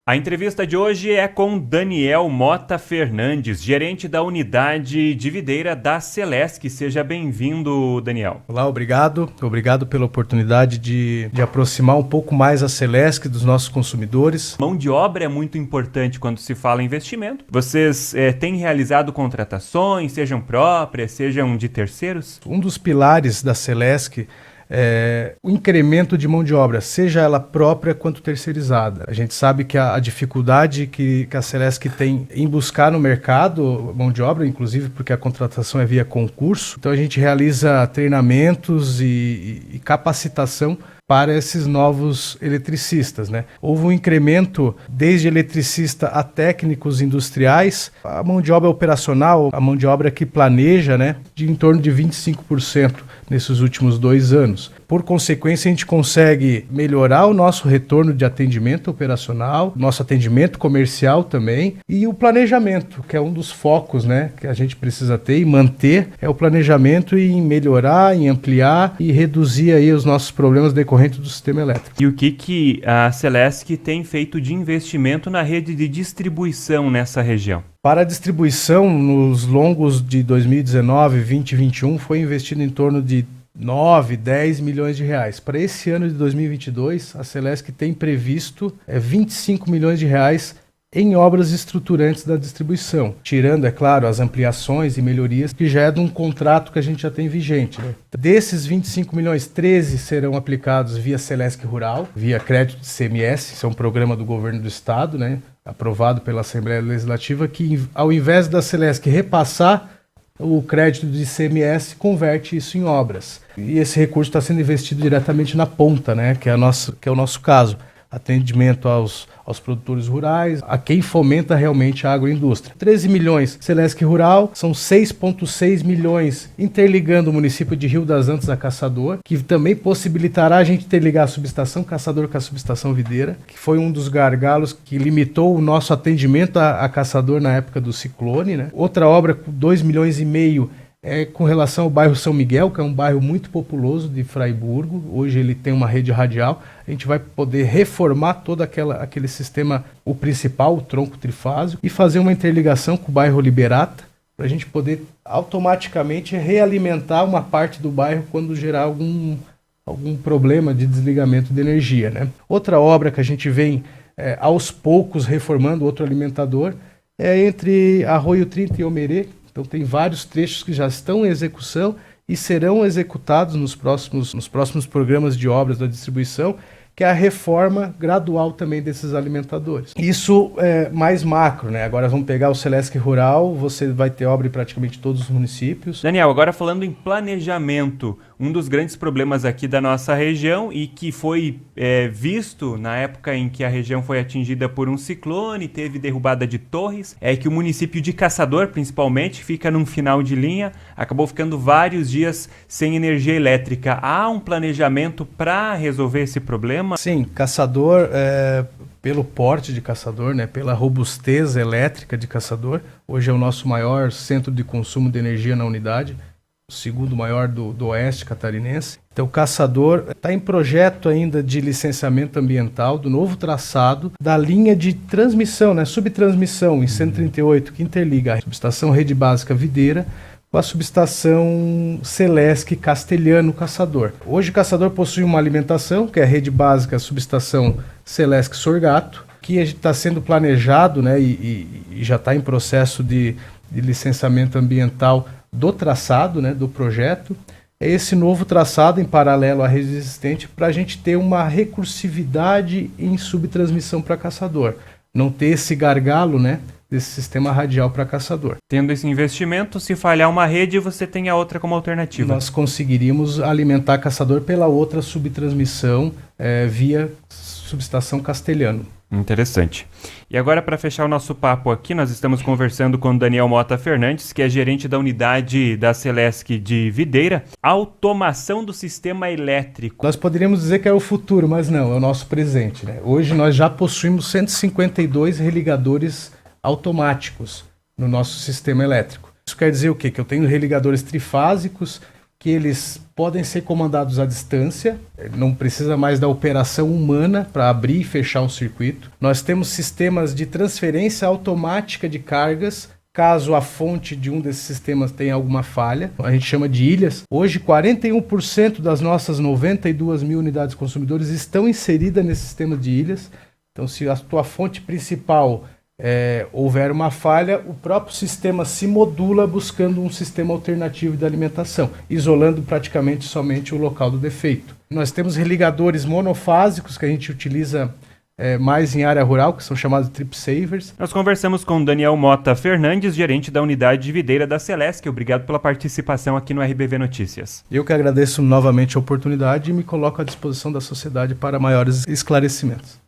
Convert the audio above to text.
A entrevista de hoje é com Daniel Mota Fernandes, gerente da unidade de videira da Celesc. Seja bem-vindo, Daniel. Olá, obrigado. Obrigado pela oportunidade de aproximar um pouco mais a Celesc dos nossos consumidores. Mão de obra é muito importante quando se fala em investimento. Vocês têm realizado contratações, sejam próprias, sejam de terceiros? Um dos pilares da Celesc é o incremento de mão de obra, seja ela própria quanto terceirizada. A gente sabe que a dificuldade que a Celesc tem em buscar no mercado mão de obra, inclusive porque a contratação é via concurso, então a gente realiza treinamentos e capacitação para esses novos eletricistas, né? Houve um incremento desde eletricista a técnicos industriais, a mão de obra operacional, a mão de obra que planeja, né, de em torno de 25% nesses últimos 2 anos. Por consequência, a gente consegue melhorar o nosso retorno de atendimento operacional, nosso atendimento comercial também, e o planejamento, que é um dos focos, né, que a gente precisa ter e manter, é o planejamento em melhorar, em ampliar e reduzir aí os nossos problemas decorrentes do sistema elétrico. E o que a Celesc tem feito de investimento na rede de distribuição nessa região? Para a distribuição, nos longos de 2019, 20 e 21, foi investido em torno de 9, 10 milhões de reais. Para esse ano de 2022, a Celesc tem previsto 25 milhões de reais em obras estruturantes da distribuição, tirando, é claro, as ampliações e melhorias que já é de um contrato que a gente já tem vigente, né? Desses 25 milhões, 13 serão aplicados via Celesc Rural, via crédito de CMS, isso é um programa do governo do estado, né, aprovado pela Assembleia Legislativa, que ao invés da Celesc repassar o crédito de ICMS, converte isso em obras. E esse recurso está sendo investido diretamente na ponta, né, que é o nosso caso. Atendimento aos produtores rurais, a quem fomenta realmente a agroindústria. 13 milhões Celesc Rural, são 6,6 milhões interligando o município de Rio das Antas a Caçador, que também possibilitará a gente interligar a subestação Caçador com a subestação Videira, que foi um dos gargalos que limitou o nosso atendimento a Caçador na época do ciclone, né? Outra obra com 2 milhões e meio com relação ao bairro São Miguel, que é um bairro muito populoso de Fraiburgo. Hoje ele tem uma rede radial. A gente vai poder reformar todo aquele sistema, o principal, o tronco trifásico, e fazer uma interligação com o bairro Liberata, para a gente poder automaticamente realimentar uma parte do bairro quando gerar algum problema de desligamento de energia, né? Outra obra que a gente vem aos poucos reformando, outro alimentador, é entre Arroio 30 e Omerê. Então tem vários trechos que já estão em execução e serão executados nos próximos programas de obras da distribuição, que é a reforma gradual também desses alimentadores. Isso é mais macro, né? Agora vamos pegar o Celesc Rural, você vai ter obra em praticamente todos os municípios. Daniel, agora falando em planejamento, um dos grandes problemas aqui da nossa região e que foi visto na época em que a região foi atingida por um ciclone, teve derrubada de torres, é que o município de Caçador, principalmente, fica num final de linha, acabou ficando vários dias sem energia elétrica. Há um planejamento para resolver esse problema? Sim, Caçador, pelo porte de Caçador, né, pela robustez elétrica de Caçador, hoje é o nosso maior centro de consumo de energia na unidade, o segundo maior do oeste catarinense. Então, Caçador está em projeto ainda de licenciamento ambiental do novo traçado da linha de transmissão, né, subtransmissão em 138, que interliga a subestação Rede Básica Videira com a subestação Celesc Castelhano Caçador. Hoje Caçador possui uma alimentação, que é a rede básica subestação Celesc Sorgato, que está sendo planejado, né, e já está em processo de licenciamento ambiental do traçado, né, do projeto. É esse novo traçado em paralelo à rede existente para a gente ter uma recursividade em subtransmissão para Caçador. Não ter esse gargalo, né, desse sistema radial para Caçador. Tendo esse investimento, se falhar uma rede, você tem a outra como alternativa. Nós conseguiríamos alimentar Caçador pela outra subtransmissão via subestação Castelhano. Interessante. E agora, para fechar o nosso papo aqui, nós estamos conversando com o Daniel Mota Fernandes, que é gerente da unidade da Celesc de Videira. Automação do sistema elétrico. Nós poderíamos dizer que é o futuro, mas não, é o nosso presente, né? Hoje nós já possuímos 152 religadores automáticos no nosso sistema elétrico. Isso quer dizer o quê? Que eu tenho religadores trifásicos que eles podem ser comandados à distância, não precisa mais da operação humana para abrir e fechar um circuito. Nós temos sistemas de transferência automática de cargas, caso a fonte de um desses sistemas tenha alguma falha. A gente chama de ilhas. Hoje, 41% das nossas 92 mil unidades consumidoras estão inseridas nesse sistema de ilhas. Então, se a tua fonte principal houver uma falha, o próprio sistema se modula buscando um sistema alternativo de alimentação, isolando praticamente somente o local do defeito. Nós temos religadores monofásicos que a gente utiliza mais em área rural, que são chamados trip savers. Nós conversamos com Daniel Mota Fernandes, gerente da unidade de videira da Celesc. Obrigado pela participação aqui no RBV Notícias. Eu que agradeço novamente a oportunidade e me coloco à disposição da sociedade para maiores esclarecimentos.